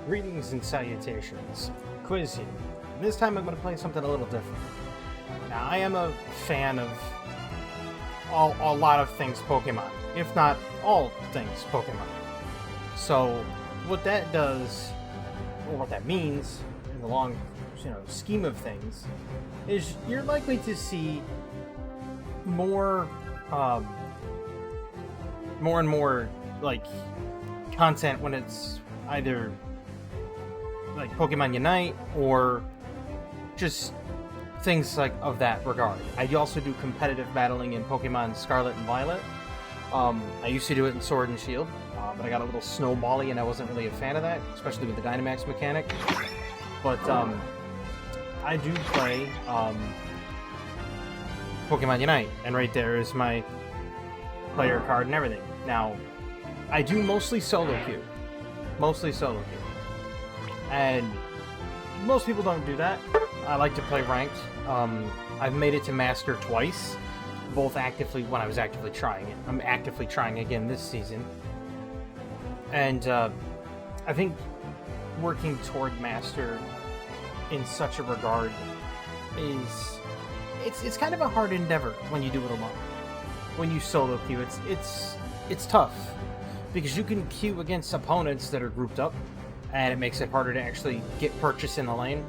Greetings and salutations. Quiz here. This time I'm going to play something a little different. Now, I am a fan of a lot of things Pokemon, if not all things Pokemon. So, what that does, or what that means, in the long, scheme of things, is you're likely to see more and more, like, content when it's either like Pokemon Unite or just things like of that regard. I also do competitive battling in Pokemon Scarlet and Violet. I used to do it in Sword and Shield, but I got a little snowbally and I wasn't really a fan of that, especially with the Dynamax mechanic. But I do play Pokemon Unite, and right there is my player card and everything. Now, I do mostly solo queue. And most people don't do that. I like to play ranked. I've made it to Master twice, both actively when I was actively trying it. I'm actively trying again this season. And I think working toward Master in such a regard is... It's kind of a hard endeavor when you do it alone. When you solo queue, it's tough. Because you can queue against opponents that are grouped up, and it makes it harder to actually get purchase in the lane.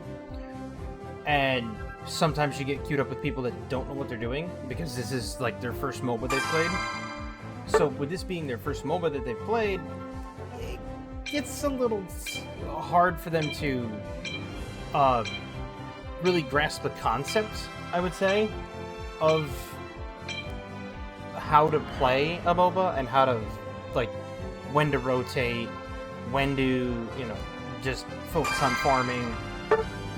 And sometimes you get queued up with people that don't know what they're doing, because this is like their first MOBA they've played. So with this being their first MOBA that they've played, it gets a little hard for them to really grasp the concept, I would say, of how to play a MOBA and how to, like, when to rotate, when to, just focus on farming,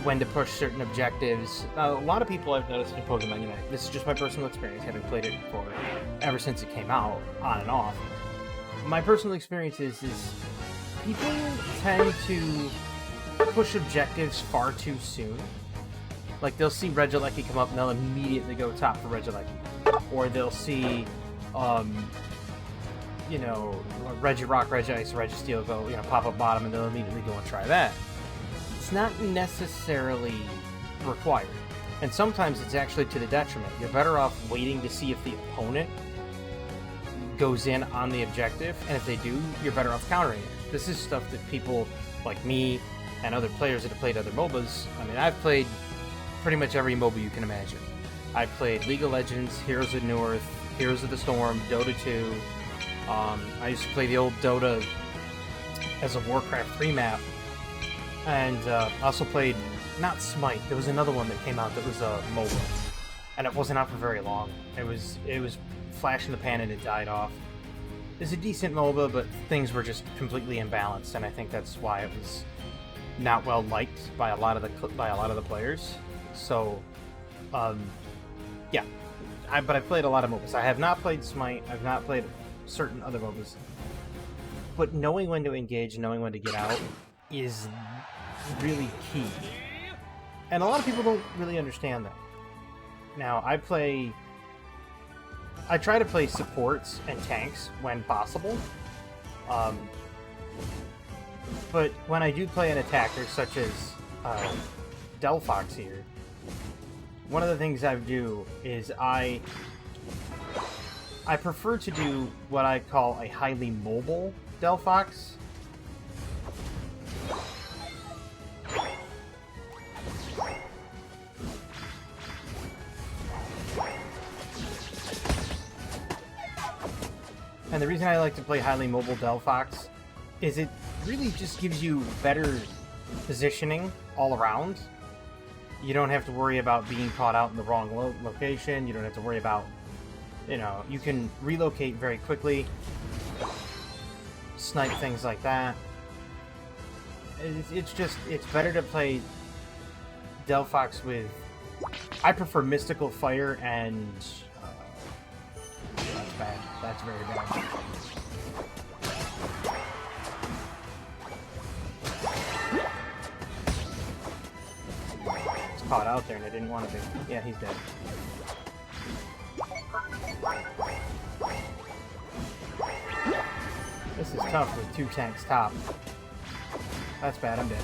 when to push certain objectives. A lot of people I've noticed in Pokemon Unite, this is just my personal experience, having played it for ever since it came out, on and off. My personal experience is people tend to push objectives far too soon. Like, they'll see Regieleki come up and they'll immediately go top for Regieleki. Or they'll see, Regirock, Regice, Registeel go, pop up bottom, and they'll immediately go and try that. It's not necessarily required. And sometimes it's actually to the detriment. You're better off waiting to see if the opponent goes in on the objective, and if they do, you're better off countering it. This is stuff that people like me and other players that have played other MOBAs, I've played pretty much every MOBA you can imagine. I played League of Legends, Heroes of North, Heroes of the Storm, Dota 2. I used to play the old Dota as a Warcraft 3 map. And I also played, not Smite, there was another one that came out that was a MOBA. And it wasn't out for very long. It was flash in the pan and it died off. It's a decent MOBA, but things were just completely imbalanced, and I think that's why it was not well liked by a lot of the players. So, yeah. But I played a lot of MOBAs. I have not played Smite. I've not played certain other MOBAs. But knowing when to engage, knowing when to get out, is really key. And a lot of people don't really understand that. Now, I try to play supports and tanks when possible. But when I do play an attacker, such as Delphox here, one of the things I do is I prefer to do what I call a highly mobile Delphox. And the reason I like to play highly mobile Delphox is it really just gives you better positioning all around. You don't have to worry about being caught out in the wrong location. You don't have to worry about, you can relocate very quickly, snipe things like that. It's better to play Delphox with, I prefer Mystical Fire and, that's bad. That's very bad. It's caught out there and I didn't want to be. Yeah, he's dead. This is tough with two tanks top. That's bad, I'm dead.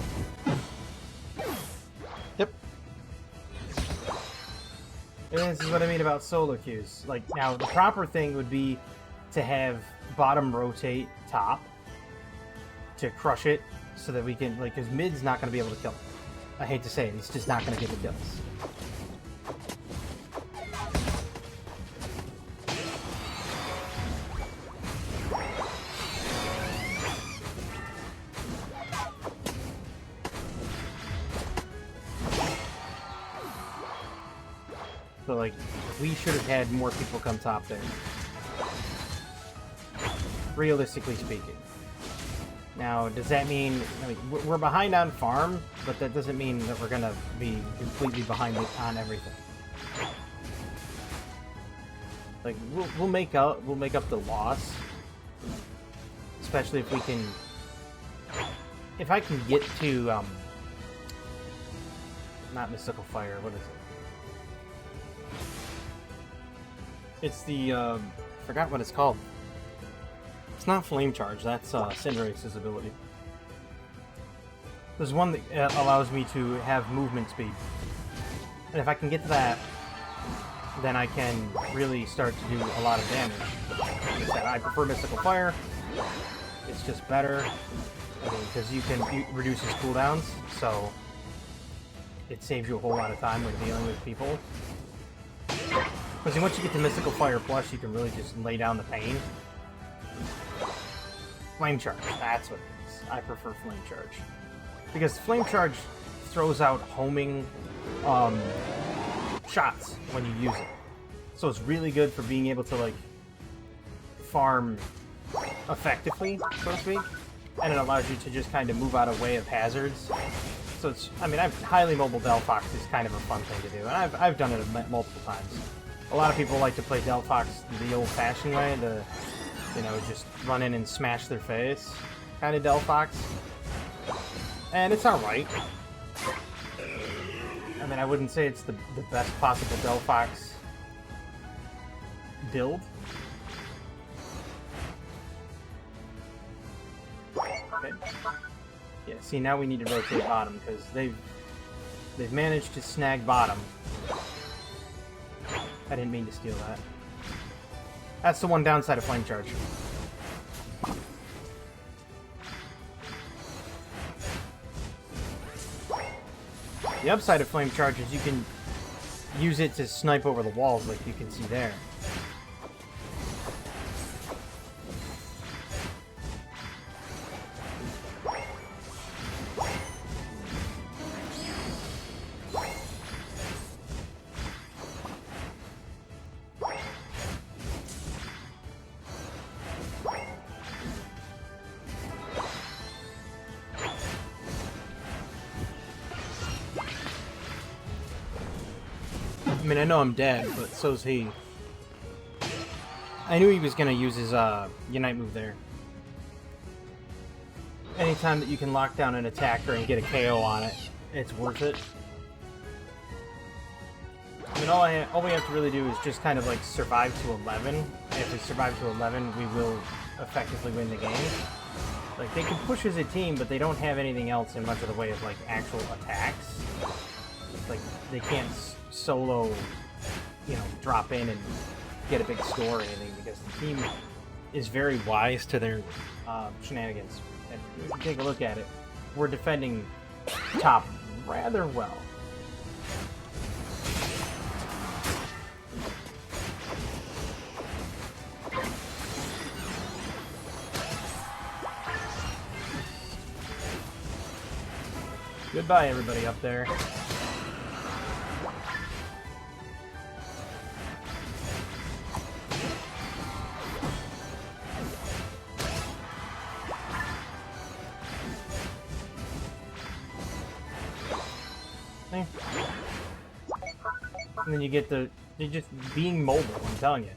Yep. And this is what I mean about solo queues. Like, now, the proper thing would be to have bottom rotate top to crush it so that we can, like, because mid's not going to be able to kill it. I hate to say it, it's just not going to get the kills. So, like, we should have had more people come top there. Realistically speaking. Now, does that mean... I mean, we're behind on farm, but that doesn't mean that we're going to be completely behind on everything. Like, we'll make up the loss. Especially if we can... If I can get to, not Mystical Fire, what is it? It's the, forgot what it's called. It's not Flame Charge, that's Cinderace's ability. There's one that allows me to have movement speed. And if I can get to that, then I can really start to do a lot of damage. Like I said, I prefer Mystical Fire. It's just better. I mean, because it reduces cooldowns, so it saves you a whole lot of time when dealing with people. Because once you get to Mystical Fire Plus, you can really just lay down the pain. Flame Charge, that's what it is. I prefer Flame Charge. Because Flame Charge throws out homing shots when you use it. So it's really good for being able to, like, farm effectively, so to speak. And it allows you to just kind of move out of way of hazards. So it's, I mean, highly mobile Delphox is kind of a fun thing to do. And I've done it multiple times. A lot of people like to play Delphox the old-fashioned way, the, you know, just run in and smash their face kind of Delphox. And it's alright. I mean, I wouldn't say it's the best possible Delphox build. Okay. Yeah, see, now we need to rotate bottom, because they've managed to snag bottom. I didn't mean to steal that. That's the one downside of Flame Charge. The upside of Flame Charge is you can use it to snipe over the walls, like you can see there. I mean, I know I'm dead, but so's he. I knew he was gonna use his Unite move there. Anytime that you can lock down an attacker and get a KO on it, it's worth it. I mean, all we have to really do is just kind of like survive to 11. If we survive to 11, we will effectively win the game. Like, they can push as a team, but they don't have anything else in much of the way of like actual attacks. Like, they can't solo, you know, drop in and get a big score or anything, because the team is very wise to their shenanigans. And if you take a look at it, we're defending top rather well. Goodbye, everybody up there. And then you get you're just being mobile, I'm telling you.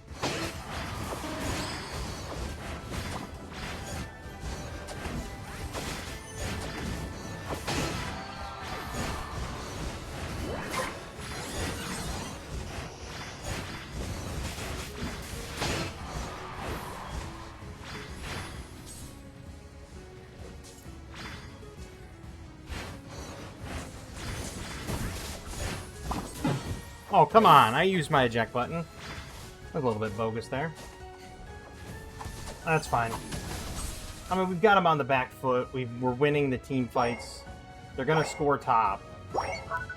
Oh, come on. I used my eject button. A little bit bogus there. That's fine. I mean, we've got them on the back foot. We're winning the team fights. They're gonna score top.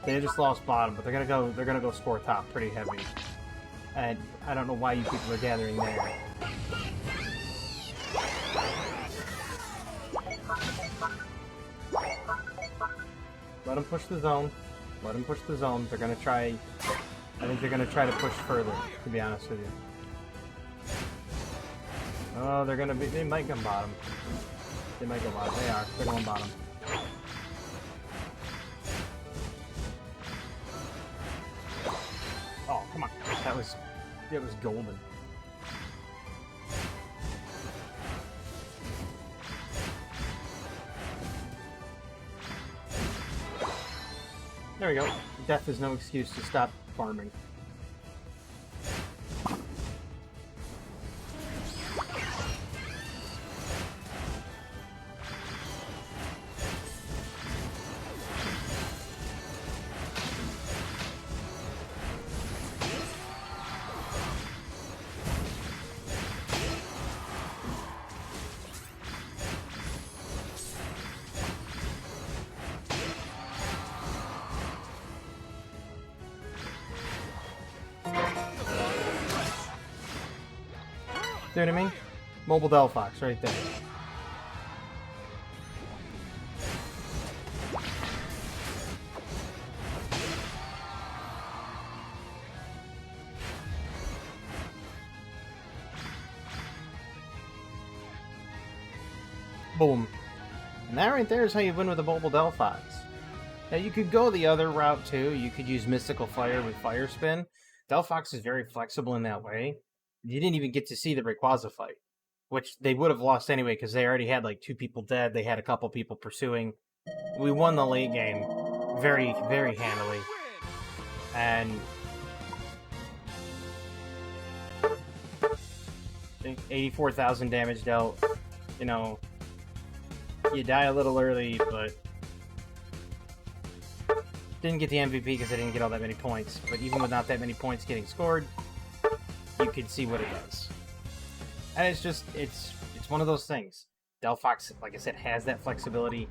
They just lost bottom, but they're gonna go score top pretty heavy. And I don't know why you people are gathering there. Let them push the zone. Let them push the zone. They're gonna try. I think they're gonna try to push further. To be honest with you. Oh, they're gonna be. They might go bottom. They might go bottom. They are. They're going bottom. Oh, come on. That was golden. There we go. Death is no excuse to stop farming. See what I mean? Mobile Delphox right there. Boom. And that right there is how you win with a mobile Delphox. Now you could go the other route too. You could use Mystical Fire with Fire Spin. Delphox is very flexible in that way. You didn't even get to see the Rayquaza fight, which they would have lost anyway because they already had like 2 people dead. They had a couple people pursuing. We won the late game very, very handily. And 84,000 damage dealt. You know, you die a little early, but didn't get the MVP because I didn't get all that many points. But even with not that many points getting scored, you can see what it does. And it's just, it's one of those things. Delphox, like I said, has that flexibility.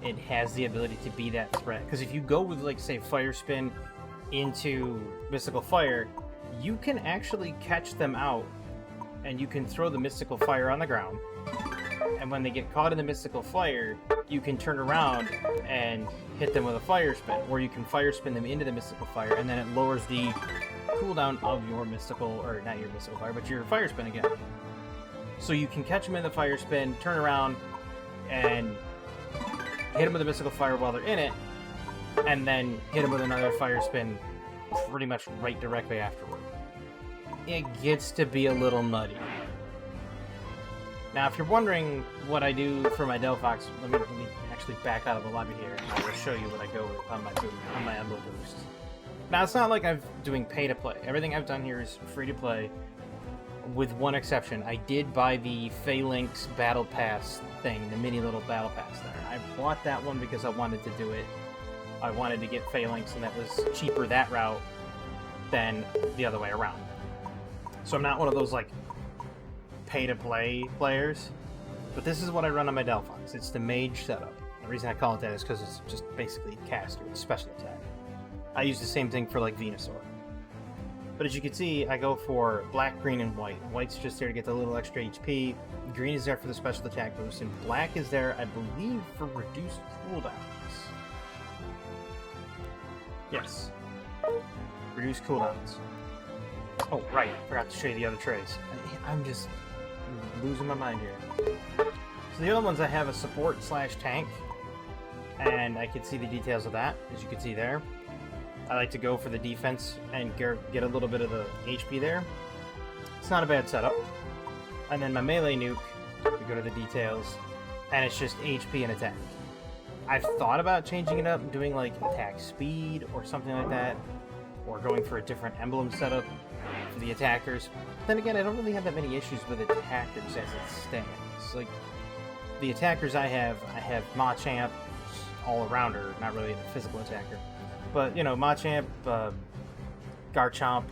It has the ability to be that threat. Because if you go with, like, say, Fire Spin into Mystical Fire, you can actually catch them out, and you can throw the Mystical Fire on the ground. And when they get caught in the Mystical Fire, you can turn around and hit them with a Fire Spin, or you can Fire Spin them into the Mystical Fire, and then it lowers the cooldown of your Mystical, or not your Mystical Fire, but your Fire Spin again. So you can catch them in the Fire Spin, turn around, and hit them with a Mystical Fire while they're in it, and then hit them with another Fire Spin pretty much right directly afterward. It gets to be a little nutty. Now, if you're wondering what I do for my Delphox, let me actually back out of the lobby here, and I will show you what I go with on my Emerald Boost. Now, it's not like I'm doing pay-to-play. Everything I've done here is free-to-play, with one exception. I did buy the Phalanx Battle Pass thing, the mini little Battle Pass there. I bought that one because I wanted to do it. I wanted to get Phalanx, and that was cheaper that route than the other way around. So I'm not one of those, like, pay-to-play players, but this is what I run on my Delphox. It's the Mage setup. The reason I call it that is because it's just basically a caster. It's special attack. I use the same thing for, like, Venusaur. But as you can see, I go for black, green, and white. White's just there to get the little extra HP. Green is there for the special attack boost, and black is there, I believe, for reduced cooldowns. Yes. Reduced cooldowns. Oh, right. Forgot to show you the other trays. I'm just losing my mind here. So the other ones, I have a support/tank, and I can see the details of that, as you can see there. I like to go for the defense and get a little bit of the HP there. It's not a bad setup. And then my melee nuke, we go to the details, and it's just HP and attack. I've thought about changing it up and doing like attack speed or something like that, or going for a different emblem setup for the attackers. But then again, I don't really have that many issues with attackers as it stands. Like, the attackers I have Machamp, all-arounder, not really a physical attacker. But, you know, Machamp, Garchomp.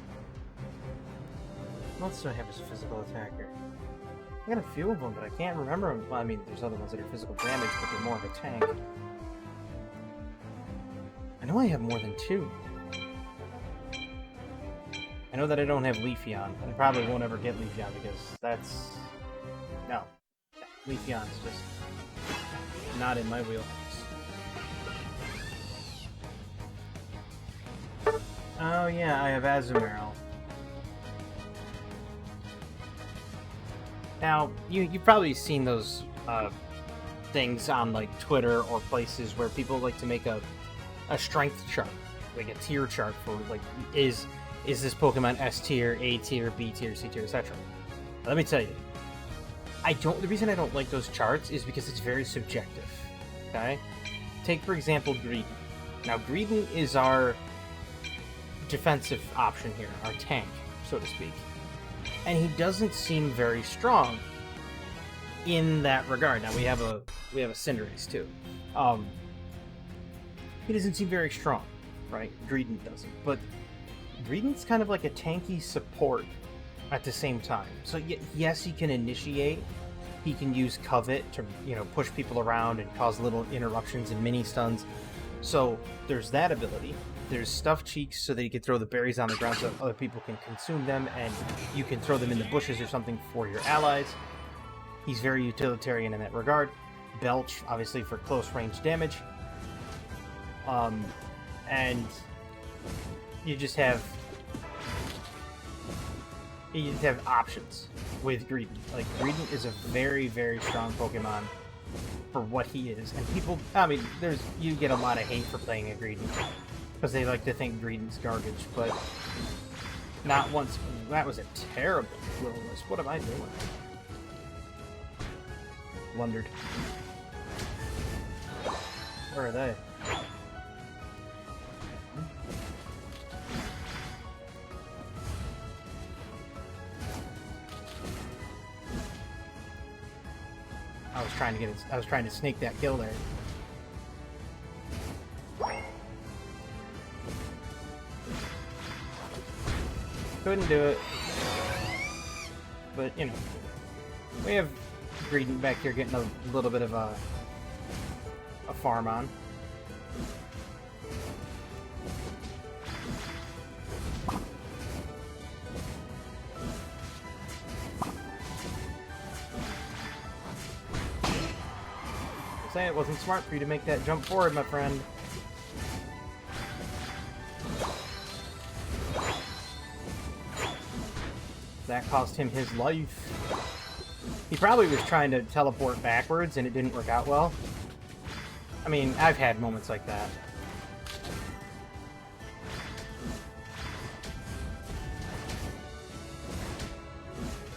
What else do I have as a physical attacker? I got a few of them, but I can't remember them. Well, I mean, there's other ones that are physical damage, but they're more of a tank. I know I have more than 2. I know that I don't have Leafeon, and I probably won't ever get Leafeon because that's... No. Leafeon's just not in my wheelhouse. Oh yeah, I have Azumarill. Now, you've probably seen those things on like Twitter or places where people like to make a strength chart, like a tier chart for like is this Pokemon S tier, A tier, B tier, C tier, etc. Let me tell you, the reason I don't like those charts is because it's very subjective. Okay? Take for example Greedent. Now Greedent is our defensive option here, our tank, so to speak. And he doesn't seem very strong in that regard. Now we have a Cinderace too. He doesn't seem very strong, right? Greedent doesn't. But Greedent's kind of like a tanky support at the same time. So yes, he can initiate. He can use Covet to, push people around and cause little interruptions and mini stuns. So there's that ability. There's Stuffed Cheeks so that you can throw the berries on the ground so other people can consume them, and you can throw them in the bushes or something for your allies. He's very utilitarian in that regard. Belch, obviously, for close range damage. And you just have options with Greedent. Like, Greedent is a very, very strong Pokemon for what he is. And people, you get a lot of hate for playing a Greedent, because they like to think Greedent's garbage, but not once. That was a terrible little list. What am I doing? Blundered. Where are they? I was trying to sneak that kill there. Couldn't do it. But, we have Greedent back here getting a little bit of a farm on. Say it wasn't smart for you to make that jump forward, my friend. That cost him his life. He probably was trying to teleport backwards and it didn't work out well. I mean, I've had moments like that.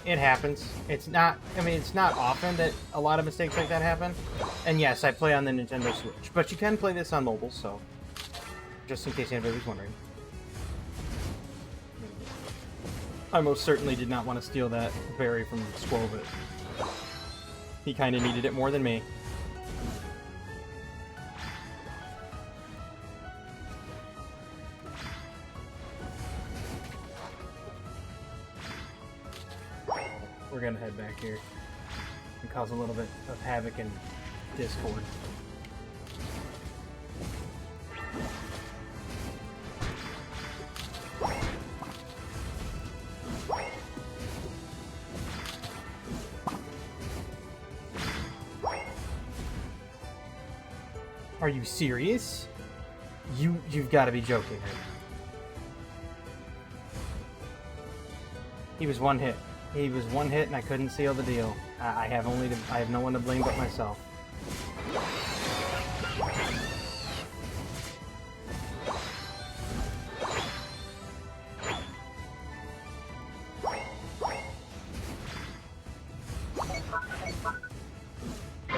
It happens. It's not often that a lot of mistakes like that happen. And yes, I play on the Nintendo Switch, but you can play this on mobile, so just in case anybody was wondering. I most certainly did not want to steal that berry from Squovit. He kind of needed it more than me. We're gonna head back here and cause a little bit of havoc and discord. Are you serious? You've got to be joking right now. He was one hit. He was one hit and I couldn't seal the deal. I have no one to blame but myself.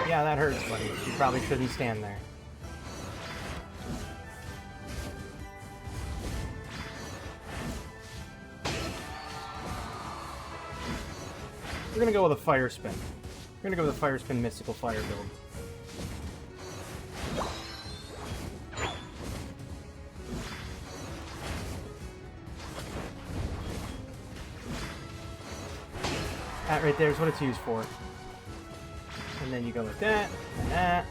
Yeah, that hurts, buddy. You probably shouldn't stand there. We're gonna go with a Fire Spin. We're gonna go with a Fire Spin Mystical Fire build. That right there is what it's used for. And then you go like that, and that.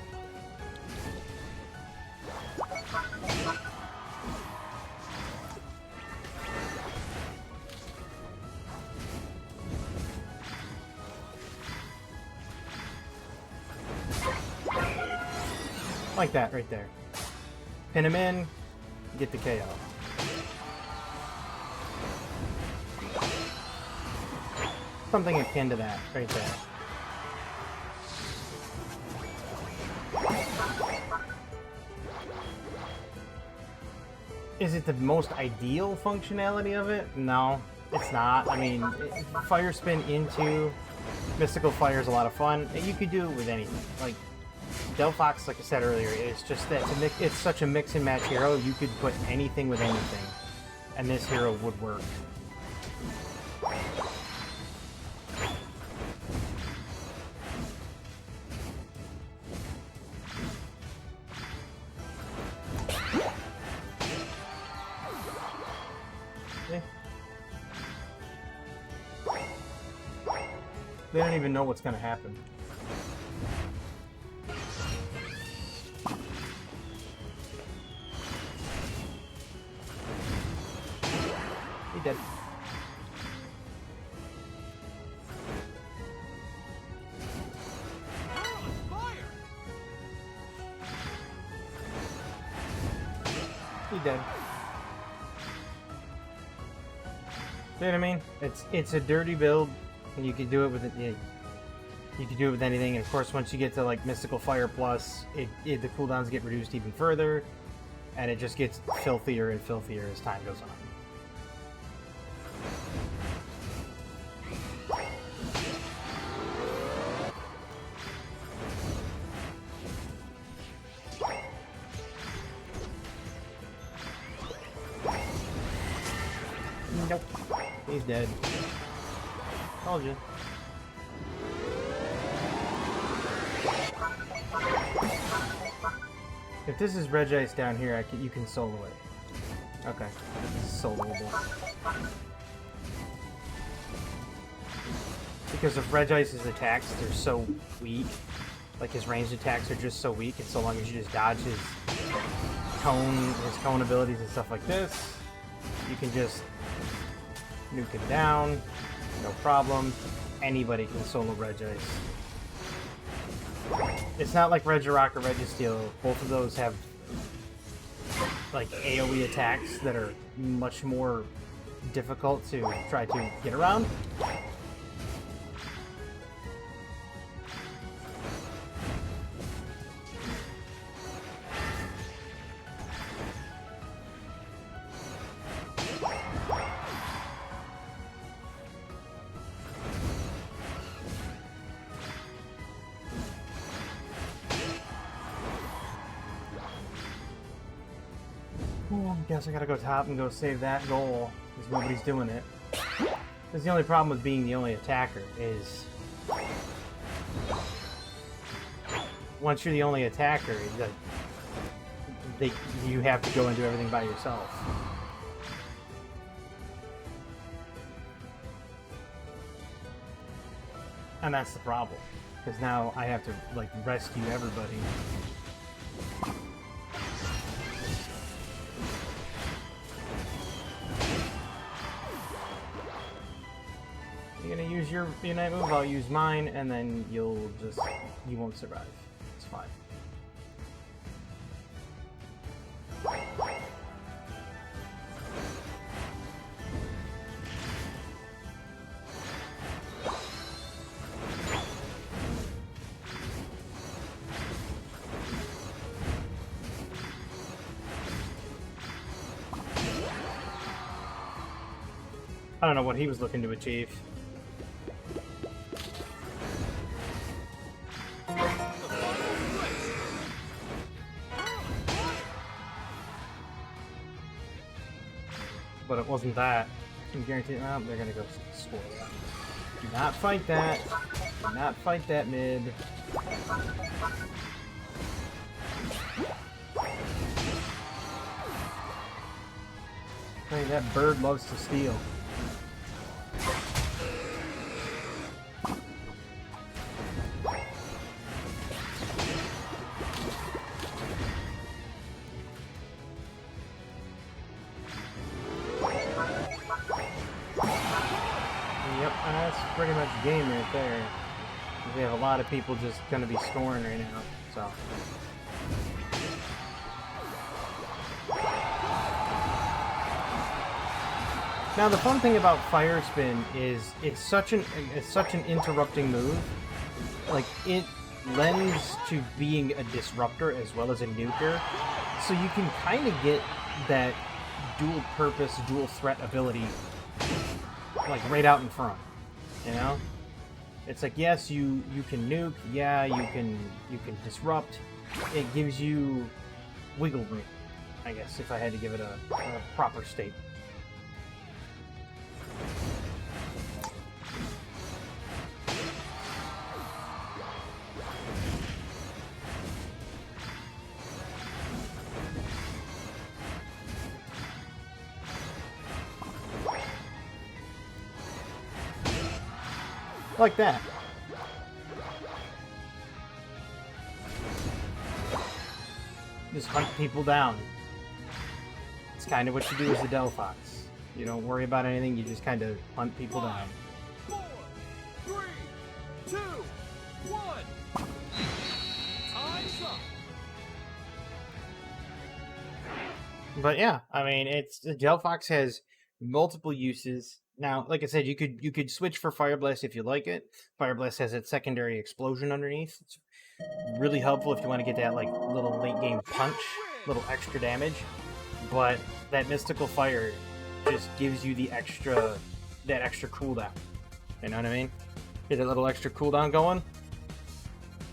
Like that, right there. Pin him in, get the KO. Something akin to that, right there. Is it the most ideal functionality of it? No, it's not. I mean, Fire Spin into Mystical Fire is a lot of fun. You could do it with anything. Like, Delphox, like I said earlier, it's just that it's such a mix and match hero, you could put anything with anything, and this hero would work. They don't even know what's going to happen. He dead. He dead. See what I mean? It's a dirty build, and you can do it with it. Yeah, you can do it with anything. And of course, once you get to like Mystical Fire Plus, the cooldowns get reduced even further, and it just gets filthier and filthier as time goes on. Nope. He's dead. Told you. If this is Regice down here, you can solo it. Okay. Soloable. Because of Regice's attacks, they're so weak. Like, his ranged attacks are just so weak, and so long as you just dodge his cone abilities and stuff like this, you can just nuke him down, no problem. Anybody can solo Regice. It's not like Regirock or Registeel. Both of those have like AoE attacks that are much more difficult to try to get around. Guess I gotta go top and go save that goal, because nobody's doing it. That's the only problem with being the only attacker, is once you're the only attacker, you have to go and do everything by yourself. And that's the problem, because now I have to like rescue everybody. You're gonna use your Unite move, I'll use mine, and then you won't survive. It's fine. I don't know what he was looking to achieve. But it wasn't that. I'm guaranteed. Oh, they're gonna go spoil that. Do not fight that. Do not fight that mid. Hey, that bird loves to steal. pretty much the game right there. We have a lot of people just going to be scoring right now, so. Now the fun thing about Fire Spin is it's such an interrupting move. Like, it lends to being a disruptor as well as a nuker, so you can kind of get that dual purpose, dual threat ability like right out in front, you know? It's like, yes, you can nuke, yeah, you can disrupt. It gives you wiggle room, I guess, if I had to give it a proper state. Like that. Just hunt people down. It's kind of what you do as a Delphox. You don't worry about anything, you just kind of hunt people down. 4, 3, 2, 1. Time's up. But yeah, I mean, Delphox has multiple uses. Now, like I said, you could switch for Fire Blast if you like it. Fire Blast has its secondary explosion underneath. It's really helpful if you want to get that like little late game punch, little extra damage. But that Mystical Fire just gives you that extra cooldown. You know what I mean? Get a little extra cooldown going.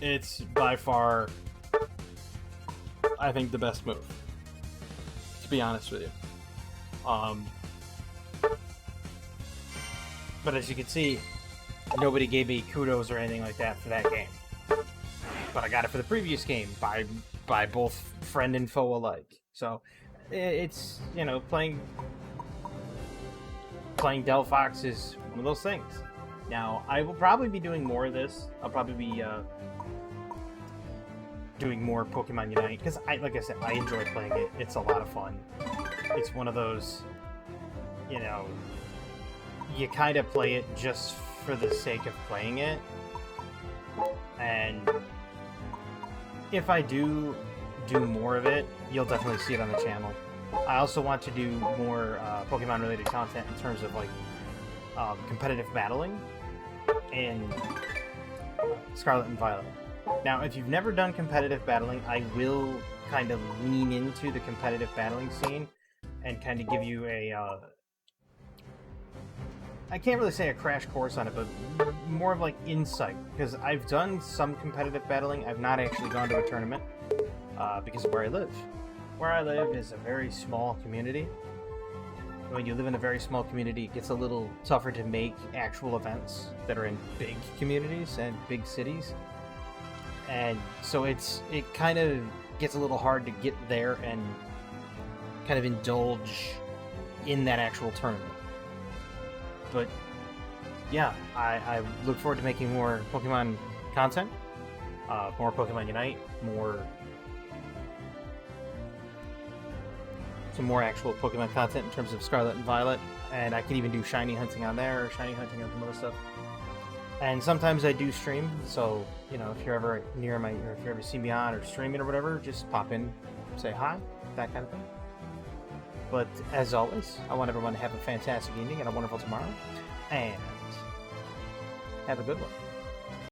It's by far, I think, the best move, to be honest with you. But as you can see, nobody gave me kudos or anything like that for that game. But I got it for the previous game by both friend and foe alike. So it's, you know, playing Delphox is one of those things. Now, I will probably be doing more of this. I'll probably be doing more Pokemon Unite, because like I said, I enjoy playing it. It's a lot of fun. It's one of those, you know, you kind of play it just for the sake of playing it. And if I do more of it, you'll definitely see it on the channel. I also want to do more Pokemon related content in terms of like competitive battling in Scarlet and Violet. Now, if you've never done competitive battling, I will kind of lean into the competitive battling scene and kind of give you a I can't really say a crash course on it, but more of like insight, because I've done some competitive battling. I've not actually gone to a tournament because of where I live. Where I live is a very small community. When you live in a very small community, it gets a little tougher to make actual events that are in big communities and big cities. And so it kind of gets a little hard to get there and kind of indulge in that actual tournament. But yeah, I look forward to making more Pokemon content, more Pokemon Unite, some more actual Pokemon content in terms of Scarlet and Violet, and I can even do shiny hunting on there, or shiny hunting on some other stuff. And sometimes I do stream, so, you know, if you're ever near or if you ever see me on or streaming or whatever, just pop in, say hi, that kind of thing. But as always, I want everyone to have a fantastic evening and a wonderful tomorrow, and have a good one.